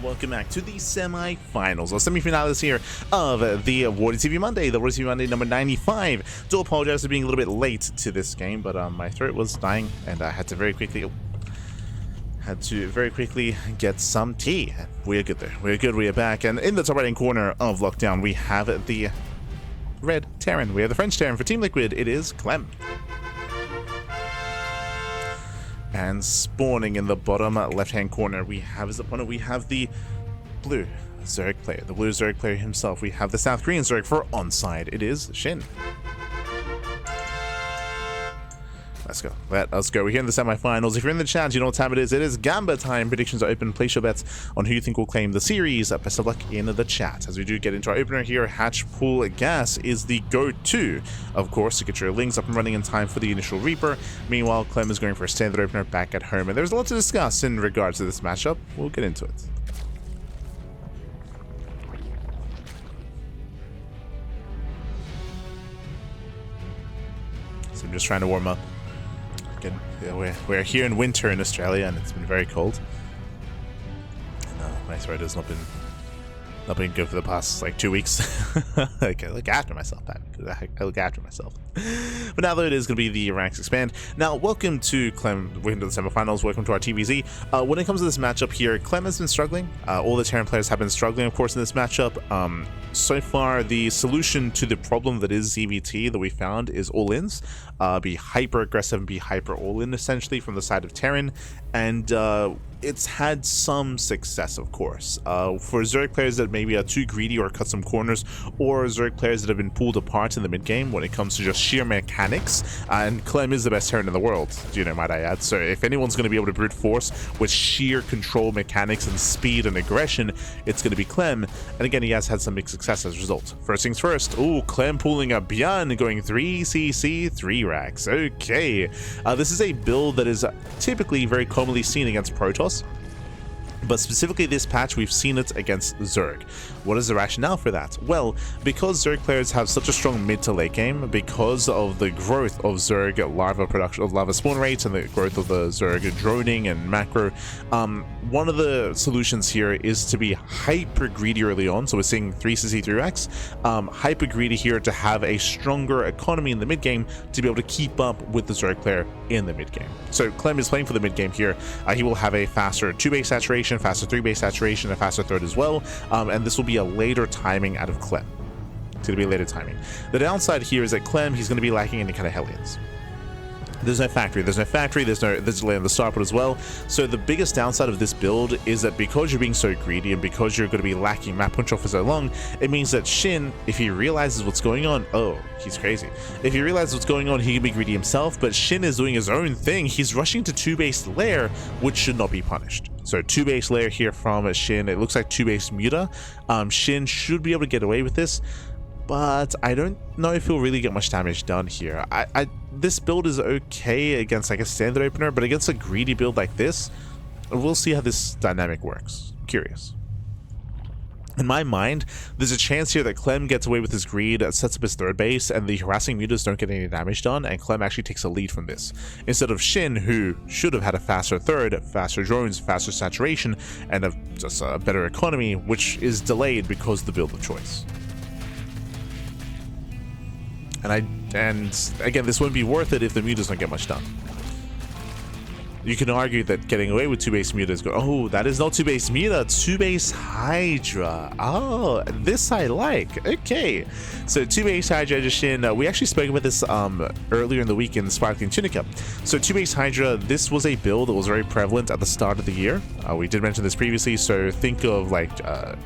Welcome back to the semi-finals or semi-finals here of the WardiTV Monday, the WardiTV Monday number 95. Do apologize for being a little bit late to this game, but my throat was dying and I had to very quickly get some tea. We're good there. We're good. We are back, and in the top right-hand corner of Lockdown, we have the red Terran. We have the French Terran for Team Liquid. It is Clem. And spawning in the bottom left-hand corner, we have his opponent. We have the blue Zerg player, the blue Zerg player himself. We have the South Korean Zerg for onside. It is SHIN. Let's go. Let us go. We're here in the semifinals. If you're in the chat, you know what time it is. It is Gamba time. Predictions are open. Place your bets on who you think will claim the series. Best of luck in the chat. As we do get into our opener here, Hatch Pool Gas is the go-to, of course, to get your links up and running in time for the initial Reaper. Meanwhile, Clem is going for a standard opener back at home. And there's a lot to discuss in regards to this matchup. We'll get into it. So I'm just trying to warm up. Yeah, we're here in winter in Australia, and it's been very cold. And my throat has not been good for the past like 2 weeks. Okay, look after myself, Pat. I look after myself. But now that it is going to be the ranks expand. Now, welcome to Clem. We're into the semifinals. Welcome to our TvZ. When it comes to this matchup here, Clem has been struggling. All the Terran players have been struggling, of course, in this matchup. So far, the solution to the problem that is ZVT that we found is all-ins. Be hyper aggressive and be hyper all-in, essentially, from the side of Terran. And it's had some success, of course. For Zerg players that maybe are too greedy or cut some corners, or Zerg players that have been pulled apart in the mid-game when it comes to just sheer mechanics, and Clem is the best Terran in the world, might I add. So if anyone's going to be able to brute force with sheer control mechanics and speed and aggression, it's going to be Clem. And again, he has had some mixed success as a result. First things first, Clem pulling a Björn, going 3cc, 3 racks. Okay. This is a build that is typically very commonly seen against Protoss, but specifically this patch we've seen it against Zerg. What is the rationale for that? Well, because Zerg players have such a strong mid to late game, because of the growth of Zerg larva production, of larva spawn rates, and the growth of the Zerg droning and macro, one of the solutions here is to be hyper greedy early on. So we're seeing 3cc 3 racks, hyper greedy here to have a stronger economy in the mid game to be able to keep up with the Zerg player in the mid game. So Clem is playing for the mid game here. He will have a faster 2-base saturation, faster 3-base saturation, a faster third as well, and this will be a later timing out of Clem. It's going to be a later timing. The downside here is that Clem, he's going to be lacking any kind of Hellions. There's no factory, there's delay on the starport as well. So the biggest downside of this build is that because you're being so greedy and because you're going to be lacking map control for so long, it means that SHIN, if he realizes what's going on, he's crazy. If he realizes what's going on, he can be greedy himself, but SHIN is doing his own thing. He's rushing to 2-base lair, which should not be punished. So 2-base lair here from SHIN. It looks like 2-base muta. SHIN should be able to get away with this, but I don't know if he'll really get much damage done here. This build is okay against like a standard opener, but against a greedy build like this, we'll see how this dynamic works. I'm curious. In my mind, there's a chance here that Clem gets away with his greed, sets up his third base, and the harassing mutas don't get any damage done, and Clem actually takes a lead from this. Instead of SHIN, who should have had a faster third, faster drones, faster saturation, and just a better economy, which is delayed because of the build of choice. And again, this wouldn't be worth it if the mutas don't get much done. You can argue that getting away with 2-base muta is good. That is not 2-base muta, 2-base Hydra. This I like. Okay. So 2-base Hydra to SHIN. We actually spoke about this earlier in the week in the Sparkling Tunica. So 2-base Hydra, this was a build that was very prevalent at the start of the year. We did mention this previously, so think of like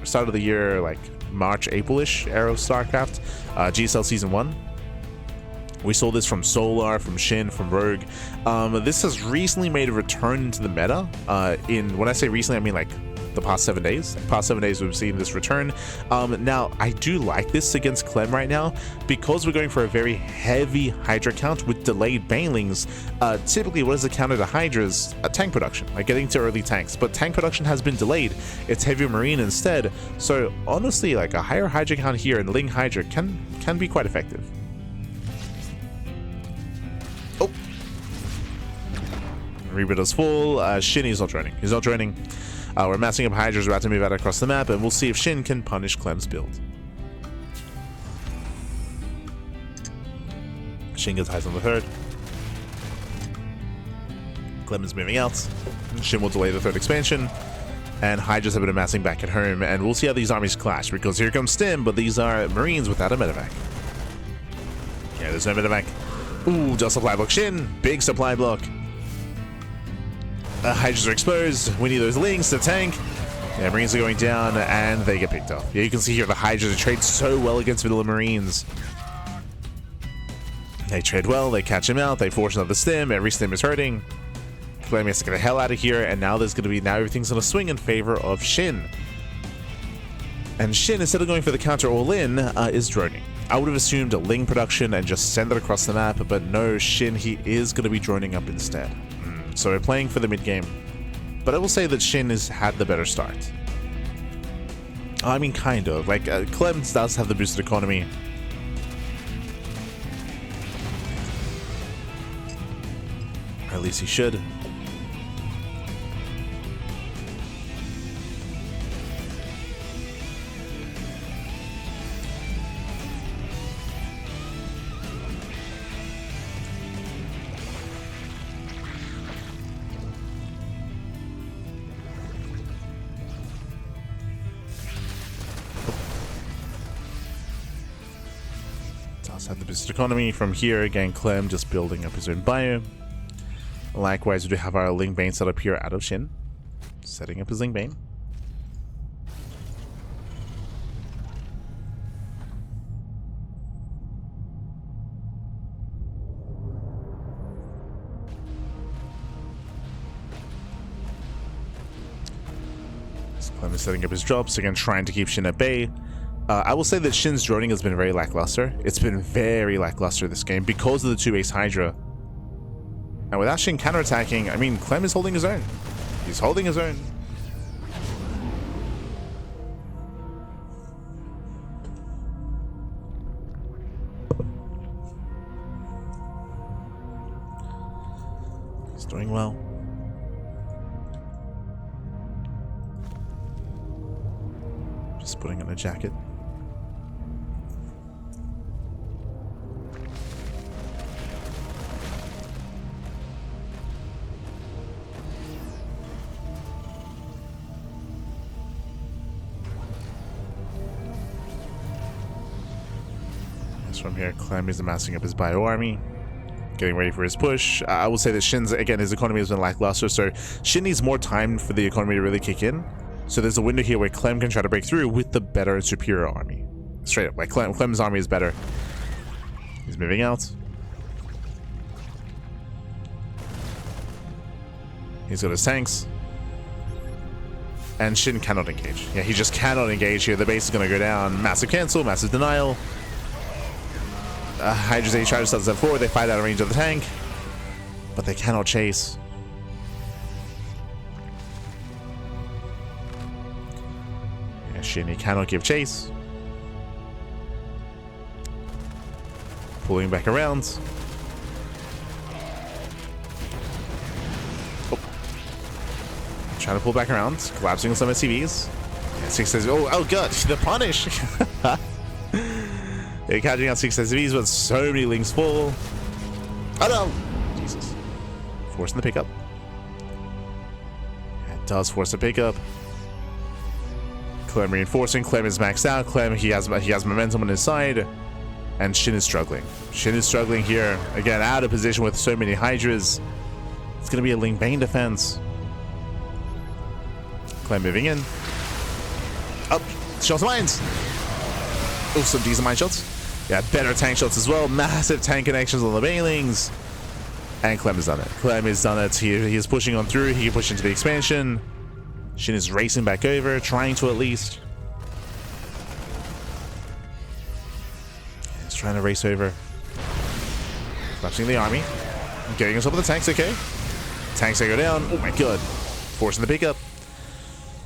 start of the year, like March, April-ish era of StarCraft, GSL Season 1. We saw this from Solar, from SHIN, from Rogue. This has recently made a return into the meta. When I say recently, I mean like the past 7 days. Past 7 days, we've seen this return. Now, I do like this against Clem right now because we're going for a very heavy Hydra count with delayed banelings. Typically, what is the counter to Hydras? Tank production, like getting to early tanks. But tank production has been delayed. It's heavier Marine instead. So honestly, like a higher Hydra count here and Ling Hydra can be quite effective. Reaper does full. SHIN is not draining. He's not draining. We're massing up Hydras, about to move out across the map, and we'll see if SHIN can punish Clem's build. SHIN gets highs on the third. Clem is moving out. SHIN will delay the third expansion. And Hydras have been amassing back at home, and we'll see how these armies clash, because here comes Stim, but these are Marines without a medevac. Yeah, there's no medevac. Ooh, just supply block SHIN. Big supply block. Hydras are exposed. We need those links to tank. Yeah, Marines are going down, and they get picked off. Yeah, you can see here the Hydras trade so well against vanilla Marines. They trade well, they catch him out, they force another Stim. Every Stim is hurting. Clem has to get the hell out of here, and now everything's going to swing in favor of SHIN. And SHIN, instead of going for the counter all-in, is droning. I would have assumed a Ling production and just send it across the map, but no, SHIN, he is going to be droning up instead. So we're playing for the mid-game. But I will say that SHIN has had the better start. I mean, kind of. Like, Clem does have the boosted economy. Or at least he should. Have the boosted economy. From here again, Clem just building up his own bio. Likewise, we do have our Ling Bane set up here out of SHIN, setting up his Ling Bane. So Clem is setting up his drops again, trying to keep SHIN at bay. I will say that SHIN's droning has been very lackluster. It's been very lackluster this game because of the 2-base Hydra. And without SHIN counterattacking, I mean, Clem is holding his own. He's holding his own. He's doing well. Just putting on a jacket. From here, Clem is amassing up his bio army, getting ready for his push. I will say that SHIN's, again, his economy has been lackluster, so SHIN needs more time for the economy to really kick in. So there's a window here where Clem can try to break through with the better and superior army. Straight up, like Clem's army is better. He's moving out. He's got his tanks. And SHIN cannot engage. Yeah, he just cannot engage here. The base is going to go down. Massive cancel, massive denial. Hydras try to step forward. They fight out of range of the tank, but they cannot chase. Yeah, SHIN, he cannot give chase. Pulling back around. Oh. Trying to pull back around, collapsing on some SCVs. Yeah, 6 says, oh god, the punish. They're catching out 6 SCVs, but so many links full. Oh no! Jesus. Forcing the pickup. It does force the pickup. Clem reinforcing. Clem is maxed out. Clem, he has momentum on his side. And SHIN is struggling. SHIN is struggling here. Again, out of position with so many Hydras. It's going to be a Ling Bane defense. Clem moving in. Up. Shots of mines. Oh, some decent mine shots. Yeah, better tank shots as well. Massive tank connections on the Banelings. And Clem has done it. Clem has done it. He is pushing on through. He can push into the expansion. SHIN is racing back over, trying to at least. He's trying to race over. Collapsing the army. Getting on top of the tanks, okay. Tanks they go down. Oh my god. Forcing the pickup.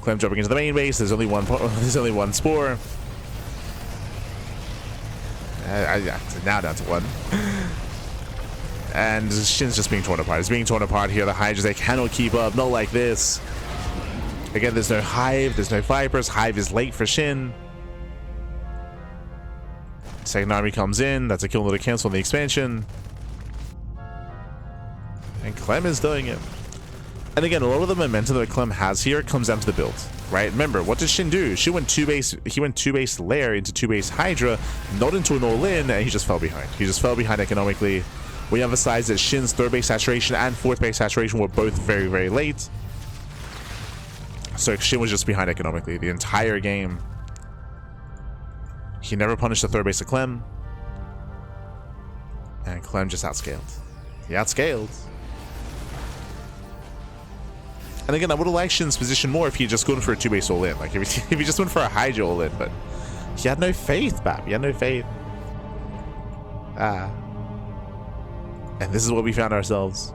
Clem jumping into the main base. There's only one spore. Now down to 1. And SHIN's just being torn apart. It's being torn apart here. The Hydras, they cannot keep up. Not like this. Again, there's no Hive, there's no Vipers. Hive is late for SHIN. Second army comes in. That's a kill to cancel on the expansion. And Clem is doing it. And again, a lot of the momentum that Clem has here comes down to the build, right? Remember, what did SHIN do? He went two base Lair into 2-base Hydra, not into an all-in, and he just fell behind. He just fell behind economically. We emphasize that SHIN's 3rd base saturation and 4th base saturation were both very, very late. So SHIN was just behind economically the entire game. He never punished the 3rd base of Clem. And Clem just outscaled. He outscaled. And again, I would have liked SHIN's position more if he had just gone for a 2-base all-in. Like, if he just went for a Hydra all-in, but he had no faith, Bap. He had no faith. Ah. And this is what we found ourselves.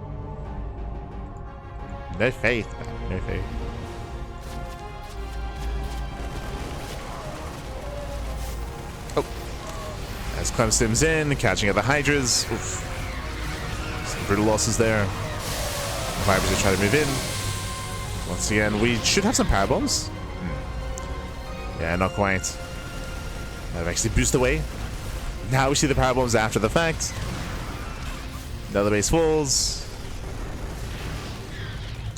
No faith, Bap. No faith. Oh. As Clem stims in, catching at the Hydras. Oof. Some brutal losses there. The Vipers are trying to move in. Once again, we should have some power bombs. Yeah, not quite. I've actually boosted away. Now we see the power bombs after the fact. Another base falls.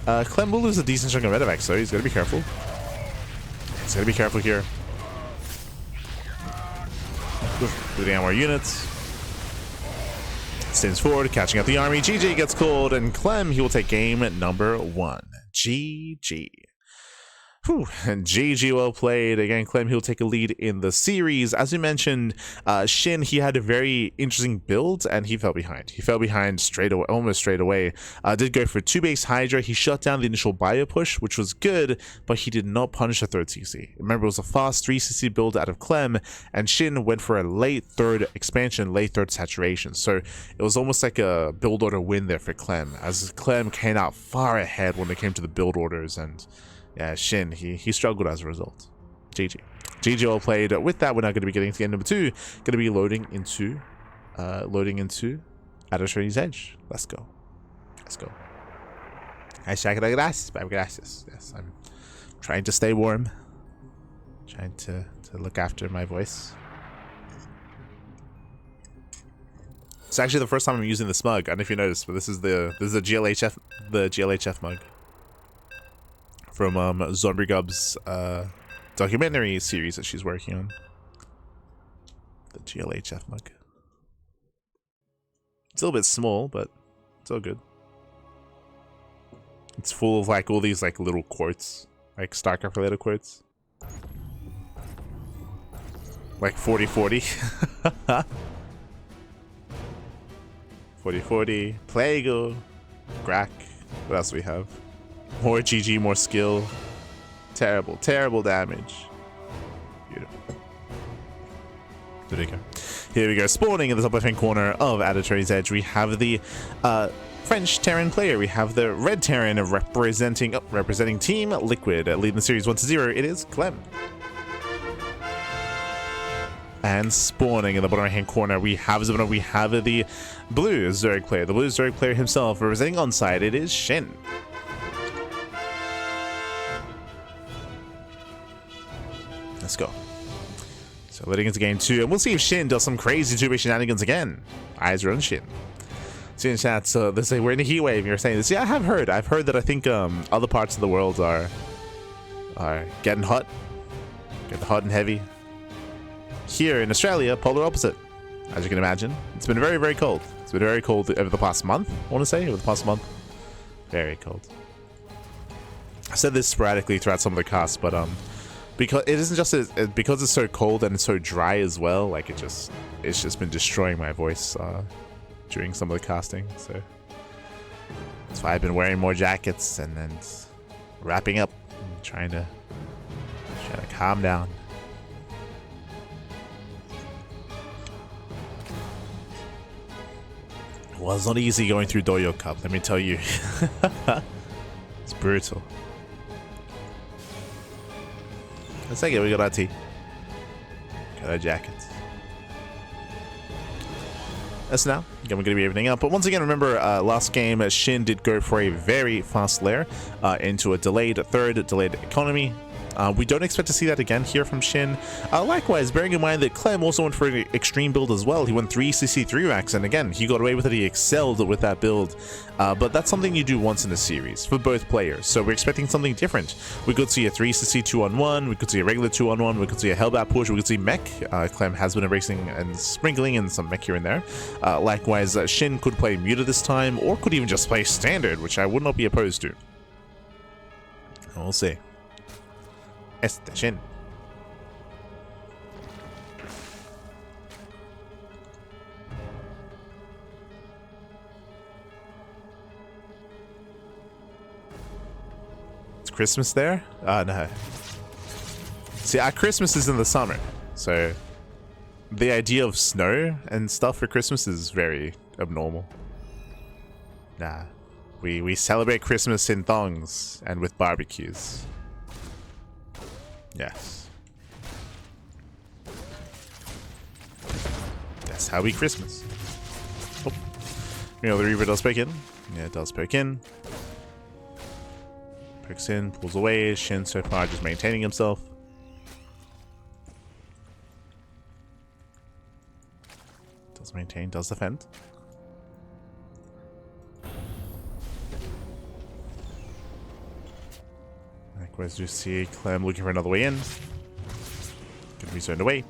Clem will lose a decent chunk of medevacs, so he's got to be careful. He's got to be careful here. Looting out more units. Stands forward, catching up the army. GG gets called, and Clem, he will take game number 1. GG. Whew. And GG, well played. Again, Clem, he'll take a lead in the series. As we mentioned, SHIN, he had a very interesting build, and he fell behind. He fell behind straight away, almost straight away. Did go for 2-base Hydra. He shut down the initial bio push, which was good, but he did not punish the 3rd CC. Remember, it was a fast 3 CC build out of Clem, and SHIN went for a late 3rd expansion, late 3rd saturation. So it was almost like a build order win there for Clem, as Clem came out far ahead when it came to the build orders, and yeah, SHIN, he struggled as a result. GG. GG all played. With that, we're now going to be getting to game number 2. Going to be loading into Adversary's Edge. Let's go. Let's go. Gracias. Yes, I'm trying to stay warm. Trying to look after my voice. It's actually the first time I'm using this mug. I don't know if you noticed, but this is the GLHF mug from Zombie Gub's documentary series that she's working on. The GLHF mug. It's a little bit small, but it's all good. It's full of like all these like little quotes, like StarCraft related quotes. Like 40-40. 40-40, Plago, Grak. What else do we have? More GG, more skill. Terrible, terrible damage. Beautiful. There we go. Here we go. Spawning in the top left-hand corner of Adversary's Edge, we have the French Terran player. We have the red Terran representing Team Liquid. Leading the series 1-0. It is Clem. And spawning in the bottom right-hand corner, we have the blue Zerg player. The blue Zerg player himself representing onside. It is SHIN. Let's go. So leading into game 2, and we'll see if SHIN does some crazy 2-base shenanigans again. Eyes are on SHIN. See in chat, so they say we're in a heat wave. You're saying this? Yeah, I have heard. I've heard that I think other parts of the world are getting hot and heavy. Here in Australia, polar opposite. As you can imagine, it's been very, very cold. It's been very cold over the past month. I want to say over the past month, very cold. I said this sporadically throughout some of the casts, but because it isn't just because it's so cold and it's so dry as well. Like it's just been destroying my voice during some of the casting. So that's why I've been wearing more jackets and then wrapping up, and trying to calm down. Well, it's not easy going through Doyo Cup, let me tell you. It's brutal. Let's take it, we got our tea. Got our jackets. That's now. Again, we're going to be evening out. But once again, remember, last game, SHIN did go for a very fast lair into a delayed third, delayed economy. We don't expect to see that again here from SHIN. Likewise, bearing in mind that Clem also went for an extreme build as well. He went 3 CC3 racks, and again, he got away with it. He excelled with that build. But that's something you do once in a series for both players. So we're expecting something different. We could see a 3 CC 2-on-1. We could see a regular 2-on-1. We could see a Hellbat push. We could see mech. Clem has been embracing and sprinkling in some mech here and there. Likewise, SHIN could play Muta this time, or could even just play Standard, which I would not be opposed to. We'll see. SHIN. It's Christmas there? No. See, our Christmas is in the summer, so the idea of snow and stuff for Christmas is very abnormal. Nah. We celebrate Christmas in thongs and with barbecues. Yes. That's how we Christmas. Oh. You know, the Reaver does poke in. Yeah, it does poke in. Pokes in, pulls away. SHIN so far just maintaining himself. Does maintain, does defend. Likewise, you see Clem looking for another way in. Gonna be zoned away.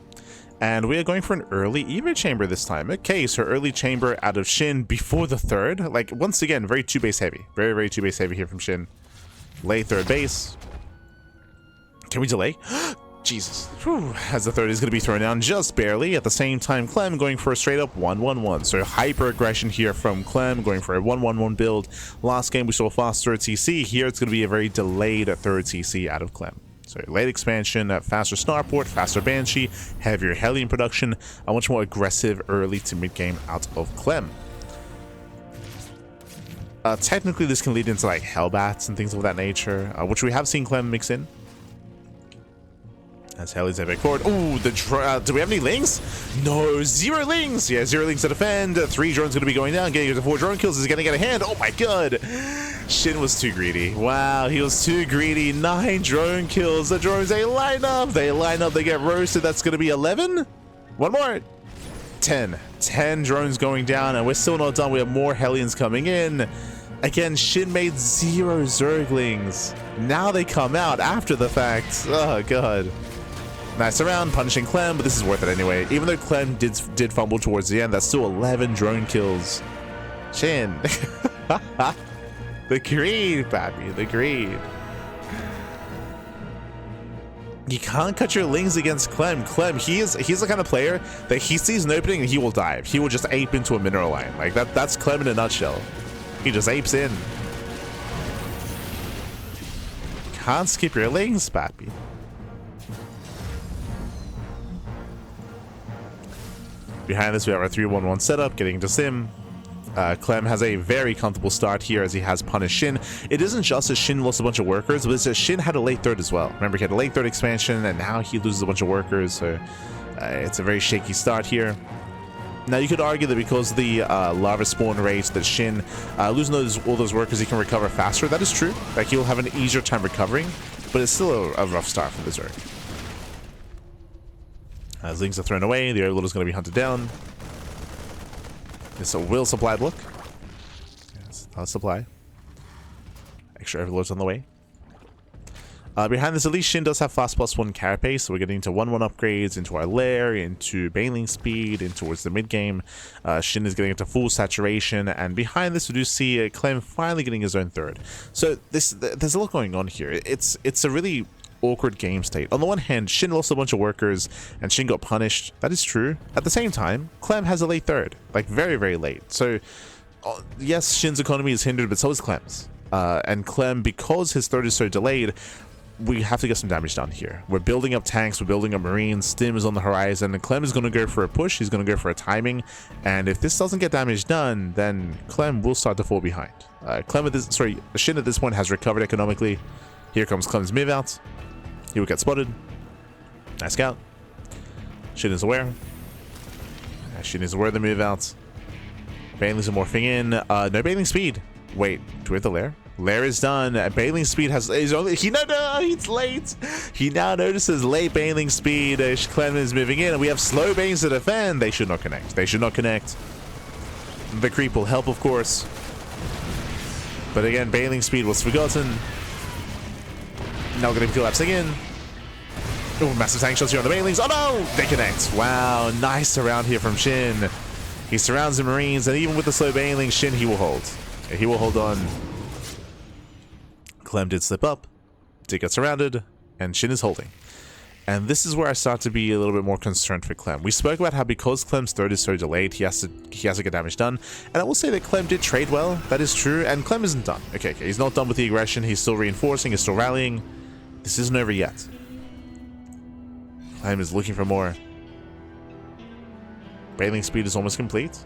And we are going for an early Evo chamber this time. Okay, so early chamber out of SHIN before the third. Like, once again, very 2-base heavy. Very, very 2-base heavy here from SHIN. Late third base. Can we delay? Jesus. Whew. As the third is going to be thrown down just barely. At the same time, Clem going for a straight up 1-1-1. So hyper aggression here from Clem, going for a 1-1-1 build. Last game we saw a fast third CC. Here it's going to be a very delayed third CC out of Clem. So late expansion, faster Starport, faster Banshee, heavier Hellion production, a much more aggressive early to mid game out of Clem. Technically this can lead into like Hellbats and things of that nature, which we have seen Clem mix in. As Helly's epic forward. Oh, do we have any lings? No, 0 lings. Yeah, 0 lings to defend. 3 drones going to be going down. Getting to 4 drone kills. Is going to get a hand. Oh my god. SHIN was too greedy. Wow, he was too greedy. 9 drone kills. The drones, they line up. They line up. They get roasted. That's going to be 11. One more. 10. 10 drones going down. And we're still not done. We have more Hellions coming in. Again, SHIN made 0 Zerglings. Now they come out after the fact. Oh god. Nice around, punishing Clem, but this is worth it anyway. Even though Clem did fumble towards the end, that's still 11 drone kills. SHIN. The greed, baby, the greed. You can't cut your lings against Clem. Clem, he's the kind of player that he sees an opening and he will dive. He will just ape into a mineral line. Like that's Clem in a nutshell. He just apes in. Can't skip your lings, baby. Behind this, we have our 3-1-1 setup, getting into Sim. Clem has a very comfortable start here as he has punished SHIN. It isn't just that SHIN lost a bunch of workers, but it's that SHIN had a late third as well. Remember, he had a late third expansion, and now he loses a bunch of workers, so it's a very shaky start here. Now, you could argue that because of the lava spawn rate that SHIN losing all those workers, he can recover faster. That is true. Like, he'll have an easier time recovering, but it's still a rough start for the Zerg. As lings are thrown away, the Overlord is going to be hunted down. It's a will supplied look. Yes, supply. Extra Overlords on the way. Behind this, at least SHIN does have fast +1 carapace, so we're getting into 1-1 upgrades into our lair, into baneling speed, in towards the mid game. SHIN is getting into full saturation, and behind this, we do see Clem finally getting his own third. So there's a lot going on here. It's a really awkward game state. On the one hand, SHIN lost a bunch of workers and SHIN got punished. That is true. At the same time, Clem has a late third, like very, very late. So yes, SHIN's economy is hindered, but so is Clem's. And Clem, because his third is so delayed, we have to get some damage done here. We're building up tanks, we're building up marines, Stim is on the horizon, and Clem is going to go for a push, he's going to go for a timing, and if this doesn't get damage done, then Clem will start to fall behind. SHIN at this point has recovered economically. Here comes Clem's move out. He will get spotted. Nice scout. SHIN is aware. SHIN is aware of the move out. Banelings are morphing in. No bailing speed. Wait, do we have the lair? Lair is done. Bailing speed is only. He's late. He now notices late bailing speed. Clem is moving in, and we have slow banes to defend. They should not connect. They should not connect. The creep will help, of course. But again, bailing speed was forgotten. Now going to be collapsing in. Oh, massive tank shots here on the bailings. Oh no! They connect. Wow, nice surround here from SHIN. He surrounds the Marines, and even with the slow bailing, SHIN, he will hold. He will hold on. Clem did slip up, did get surrounded, and SHIN is holding. And this is where I start to be a little bit more concerned for Clem. We spoke about how because Clem's third is so delayed, he has to get damage done. And I will say that Clem did trade well. That is true. And Clem isn't done. Okay, he's not done with the aggression. He's still reinforcing. He's still rallying. This isn't over yet. Clem is looking for more. Bailing speed is almost complete.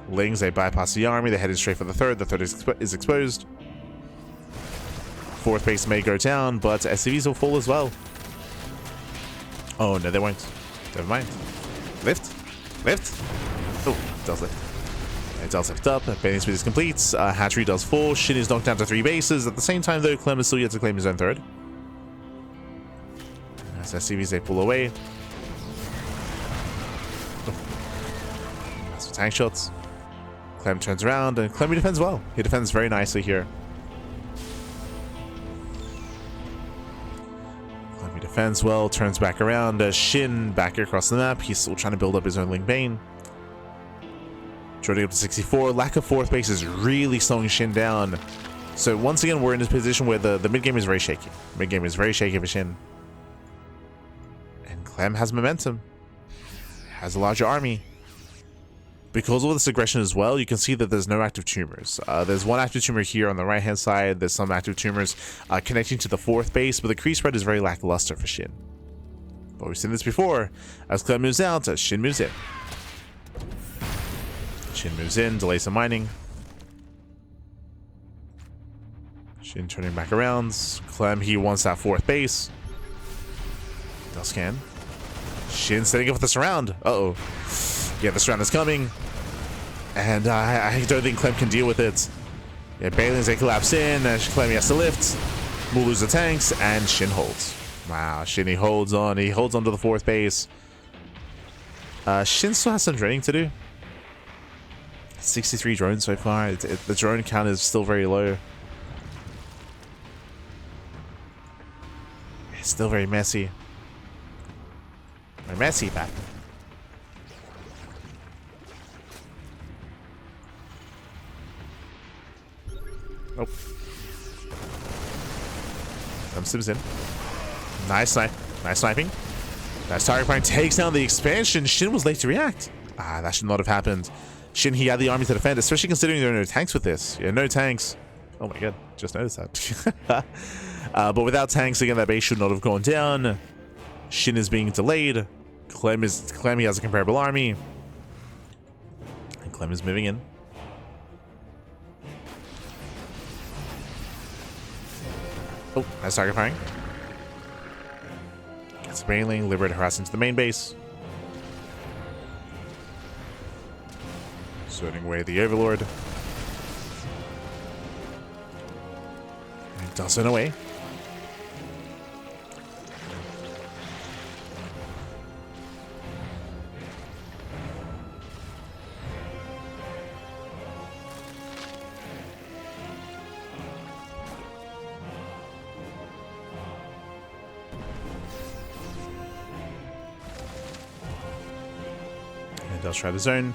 Lings, they bypass the army. They're headed straight for the third. The third is exposed. Fourth base may go down, but SCVs will fall as well. Oh, no, they won't. Never mind. Lift. Lift. Oh, it does lift. It does lift up. Bailing speed is complete. Hatchery does fall. SHIN is knocked down to 3 bases. At the same time, though, Clem is still yet to claim his own third. As SCVs, they pull away. Oh. Massive tank shots. Clem turns around, and Clem defends well. He defends very nicely here. Defends well, turns back around. SHIN back across the map. He's still trying to build up his own Link Bane. Droning up to 64. Lack of fourth base is really slowing SHIN down. So once again, we're in this position where the mid game is very shaky. Mid game is very shaky for SHIN. And Clem has momentum. Has a larger army. Because of all this aggression as well, you can see that there's no active tumors. There's one active tumor here on the right hand side. There's some active tumors connecting to the fourth base, but the creep spread is very lackluster for SHIN. But we've seen this before. As Clem moves out, SHIN moves in. SHIN moves in, delays some mining. SHIN turning back around. Clem, he wants that fourth base. Does scan. SHIN setting up with the surround. Uh-oh. Yeah, the surround is coming. And I don't think Clem can deal with it. Yeah, Bailings, they collapse in. Clem, he has to lift. We'll lose the tanks. And SHIN holds. Wow, SHIN, he holds on. He holds on to the fourth base. SHIN still has some droning to do. 63 drones so far. The drone count is still very low. It's still very messy. Very messy, back. Oh. Sims in. Nice snipe. Nice sniping. Nice target prime takes down the expansion. SHIN was late to react. That should not have happened. SHIN, he had the army to defend, especially considering there are no tanks with this. Yeah, no tanks. Oh my god, just noticed that. But without tanks, again, that base should not have gone down. SHIN is being delayed. Clem, he has a comparable army. And Clem is moving in. Oh, nice target firing. Gets Bailing, Liberator harassing to the main base. Sorting away the Overlord. And does it away. Does try the zone.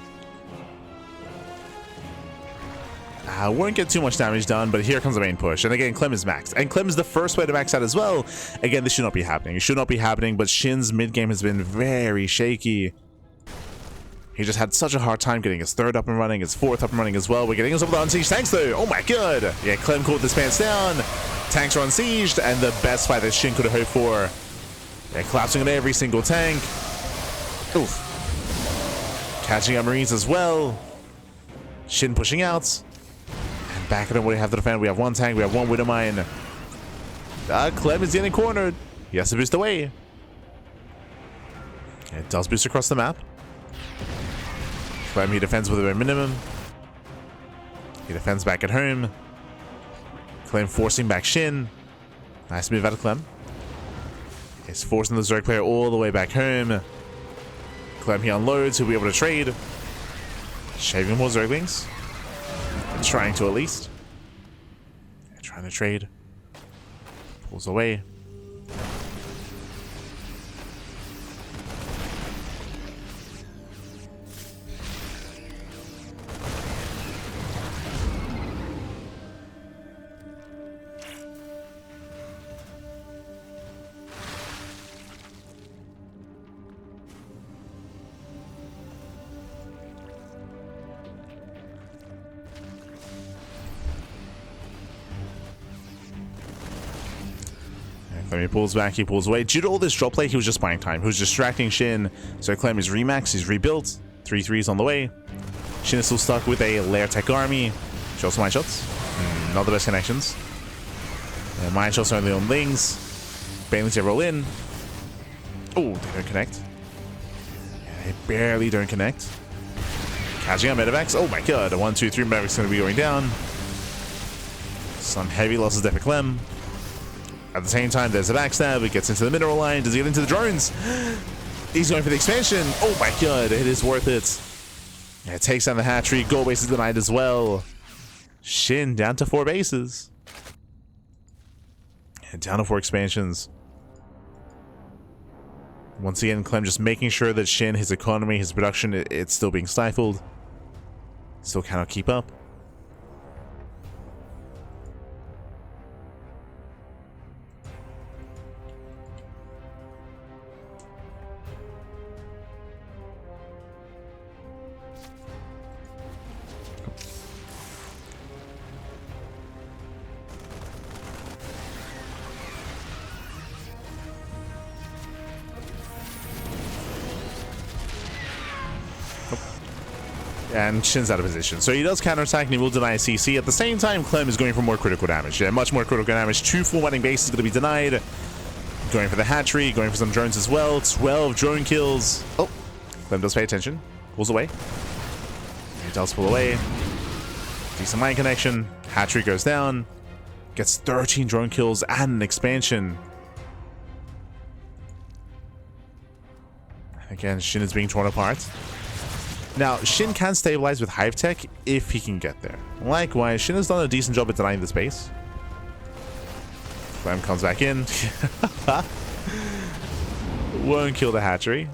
Won't get too much damage done, but here comes the main push. And again, Clem is maxed. And Clem is the first way to max out as well. Again, this should not be happening. It should not be happening, but SHIN's mid-game has been very shaky. He just had such a hard time getting his third up and running, his fourth up and running as well. We're getting himself the unsieged tanks though. Oh my god. Yeah, Clem caught this pants down. Tanks are unsieged, and the best fight that SHIN could have hoped for. Yeah, collapsing on every single tank. Oof. Catching up Marines as well. SHIN pushing out. And back at him, what do we have to defend? We have one tank, we have one Widowmine. Clem is getting cornered. He has to boost away. It does boost across the map. Clem, he defends with a minimum. He defends back at home. Clem forcing back SHIN. Nice move out of Clem. He's forcing the Zerg player all the way back home. Clem here unloads. He'll be able to trade. Shaving more Zerglings. Trying to at least. Trying to trade. Pulls away. Clem pulls back, he pulls away. Due to all this drop play, he was just buying time. He was distracting SHIN. So Clem is remaxed, he's rebuilt. 3-3s on the way. SHIN is still stuck with a lair tech army. She also mine shots. Not the best connections. Mine shots are only on Lings. Banelings here roll in. Oh, they don't connect. Yeah, they barely don't connect. Catching out medevacs. Oh my god, a 1-2-3 medevac's going to be going down. Some heavy losses there for Clem. At the same time, there's a backstab. It gets into the mineral line. Does he get into the drones? He's going for the expansion. Oh my god, it is worth it. Yeah, it takes down the hatchery. Gold base is denied as well. SHIN down to 4 bases. And down to 4 expansions. Once again, Clem just making sure that SHIN, his economy, his production, it's still being stifled. Still cannot keep up. And SHIN's out of position. So he does counterattack and he will deny a CC. At the same time, Clem is going for more critical damage. Yeah, much more critical damage. 2 full wedding bases going to be denied. Going for the hatchery, going for some drones as well. 12 drone kills. Oh, Clem does pay attention. Pulls away. He does pull away. Decent mine connection. Hatchery goes down. Gets 13 drone kills and an expansion. Again, SHIN is being torn apart. Now, SHIN can stabilize with Hive Tech if he can get there. Likewise, SHIN has done a decent job at denying the space. Clem comes back in. Won't kill the hatchery.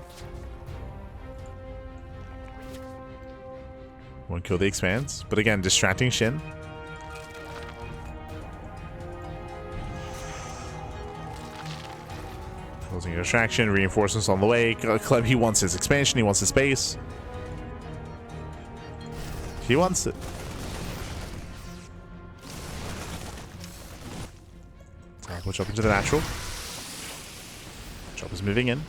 Won't kill the expanse. But again, distracting SHIN. Closing a distraction, reinforcements on the way. Clem, he wants his expansion, he wants his space. He wants it. We'll jump into the natural. Chop is moving in.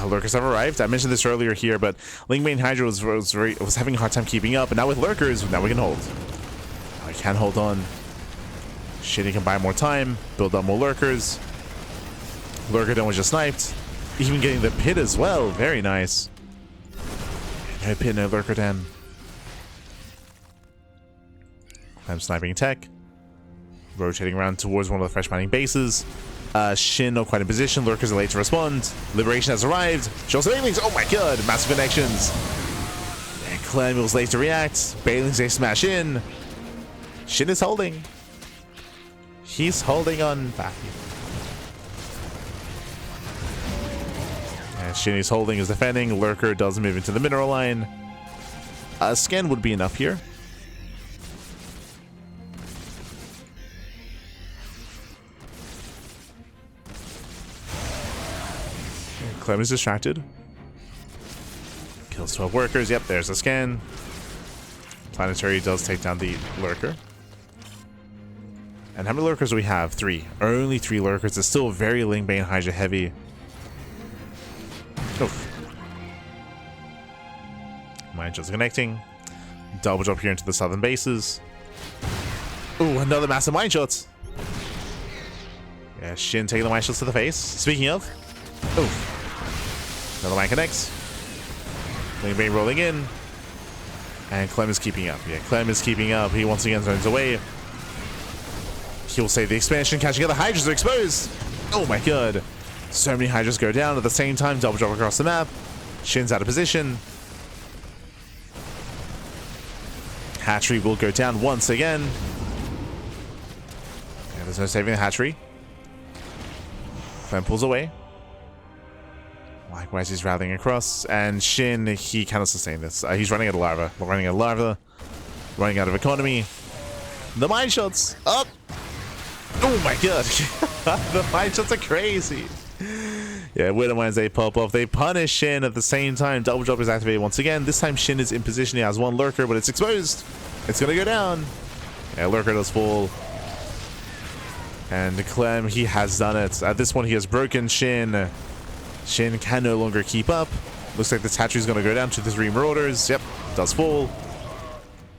Lurkers have arrived. I mentioned this earlier here, but Lingmane Hydra was having a hard time keeping up, and now with Lurkers, now we can hold. I can hold on. SHIN can buy more time, build up more Lurkers. Lurker Den was just sniped. Even getting the pit as well. Very nice. No pit, no Lurker Den. I'm sniping tech. Rotating around towards one of the fresh mining bases. SHIN not quite in position. Lurkers are late to respond. Liberation has arrived. Shows some Banelings. Oh my god. Massive connections. And Clem was late to react. Banelings, they smash in. SHIN is holding. He's holding on back. SHIN is holding, is defending. Lurker does move into the mineral line. A scan would be enough here. Clem is distracted. Kills 12 workers. Yep, there's a scan. Planetary does take down the Lurker. And how many Lurkers do we have? 3. Only 3 Lurkers. It's still very Lingbane Hydra heavy. Oof. Mine just connecting. Double jump here into the southern bases. Ooh, another massive mine shot. Yeah, SHIN taking the mine shots to the face. Speaking of. Oof. Another mine connects. Lane Bane rolling in. And Clem is keeping up. Yeah, Clem is keeping up. He once again turns away. He'll save the expansion, catching other Hydras are exposed. Oh my god. So many Hydras go down at the same time. Double drop across the map. Shin's out of position. Hatchery will go down once again. And there's no saving the hatchery. Clem pulls away. Likewise, he's rallying across. And Shin, he cannot sustain this. He's running out of lava. Running out of lava. Running out of economy. The mine shots. Up. Oh my god. The mine shots are crazy. Yeah, Widow Mines, they pop off. They punish Shin at the same time. Double drop is activated once again. This time Shin is in position. He has one lurker, but it's exposed. It's going to go down. Yeah, lurker does fall. And Clem, he has done it. At this point, he has broken Shin. Shin can no longer keep up. Looks like this hatchery is going to go down to the 3 Marauders. Yep, does fall.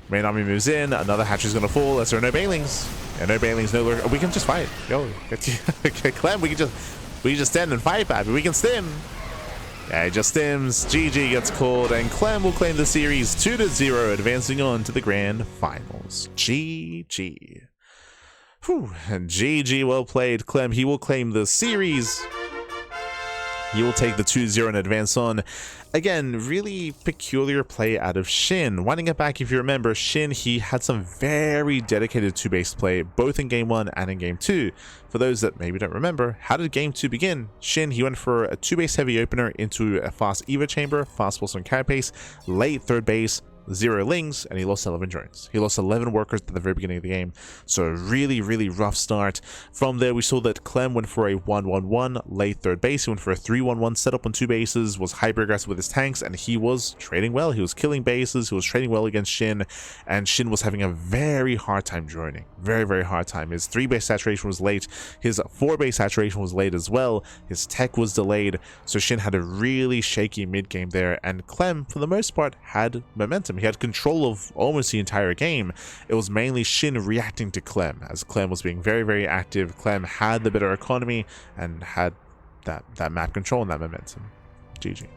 Main army moves in. Another hatchery is going to fall. As there are no Banelings. Yeah, no Banelings, no lurker. We can just fight. Yo, Clem, we can just stand and fight, baby. We can stim. Yeah, he just stims. GG gets called, and Clem will claim the series 2-0, advancing on to the grand finals. GG. Whew. And GG, well played, Clem. He will claim the series. He will take the 2-0 and advance on. Again, really peculiar play out of Shin. Winding it back, if you remember, Shin, he had some very dedicated 2-base play, both in Game 1 and in Game 2. For those that maybe don't remember, how did Game 2 begin? Shin, he went for a 2-base heavy opener into a fast Evo chamber, fast pulse on carapace, late 3rd base, 0 lings, and he lost 11 drones. He lost 11 workers at the very beginning of the game. So a really, really rough start. From there, we saw that Clem went for a 1-1-1 late 3rd base. He went for a 3-1-1 setup on 2 bases, was hyper aggressive with his tanks, and he was trading well. He was killing bases. He was trading well against Shin, and Shin was having a very hard time droning. Very, very hard time. His 3-base saturation was late. His 4-base saturation was late as well. His tech was delayed. So Shin had a really shaky mid game there, and Clem, for the most part, had momentum. He had control of almost the entire game. It was mainly Shin reacting to Clem, as Clem was being very, very active. Clem had the better economy and had that map control and that momentum. GG.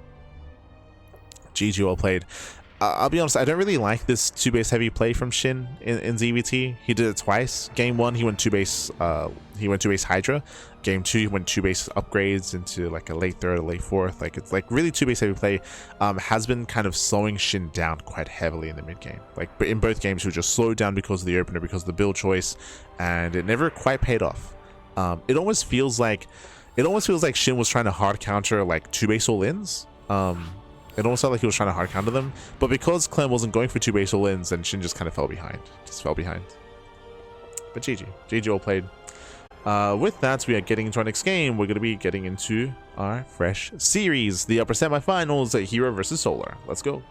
GG, well played. I'll be honest, I don't really like this 2-base heavy play from Shin in ZVT. He did it twice. Game 1, he went 2-base Hydra. Game 2, he went 2-base upgrades into like a late 3rd or late 4th. Like, it's like really 2-base heavy play. Has been kind of slowing Shin down quite heavily in the mid game. Like, in both games, he was just slowed down because of the opener, because of the build choice, and it never quite paid off. It almost feels like Shin was trying to hard counter like 2-base all-ins. It almost felt like he was trying to hard counter them, but because Clem wasn't going for 2-base all-ins, then Shin just kind of fell behind. But GG. GG, all played. With that, we are getting into our next game. We're going to be getting into our fresh series, the upper semifinals, Hero versus Solar. Let's go.